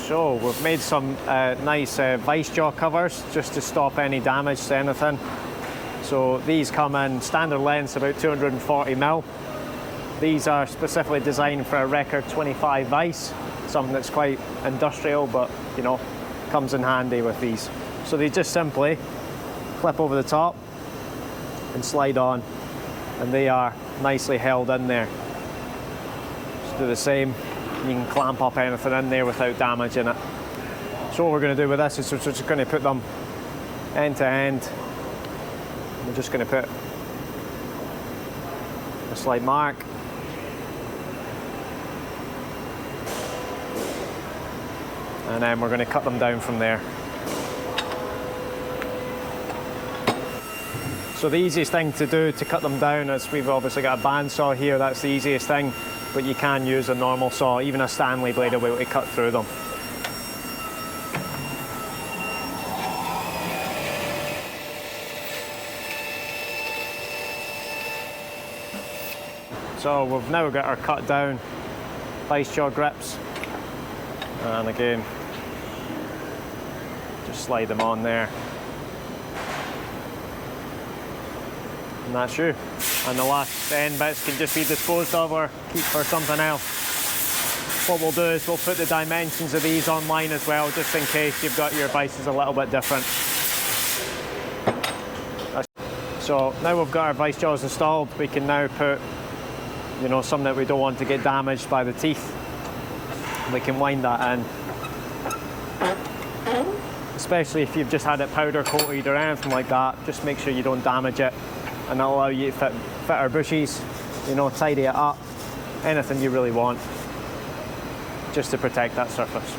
So we've made some nice vice jaw covers just to stop any damage to anything. So these come in standard lengths about 240mm. These are specifically designed for a record 25 vice, something that's quite industrial, but you know, comes in handy with these. So they just simply clip over the top and slide on, and they are nicely held in there. Just do the same. You can clamp up anything in there without damaging it. So what we're going to do with this is we're just going to put them end to end. We're just going to put a slight mark. And then we're going to cut them down from there. So the easiest thing to do to cut them down is, we've obviously got a bandsaw here, that's the easiest thing, but you can use a normal saw, even a Stanley blade will be able to cut through them. So we've now got our cut down vice jaw grips, and again, just slide them on there. And that's you. And the last end bits can just be disposed of or keep for something else. What we'll do is we'll put the dimensions of these online as well, just in case you've got your vices a little bit different. So now we've got our vice jaws installed, we can now put, you know, something that we don't want to get damaged by the teeth. We can wind that in. Especially if you've just had it powder coated or anything like that, just make sure you don't damage it. And that'll allow you to fit our bushes, you know, tidy it up, anything you really want, just to protect that surface.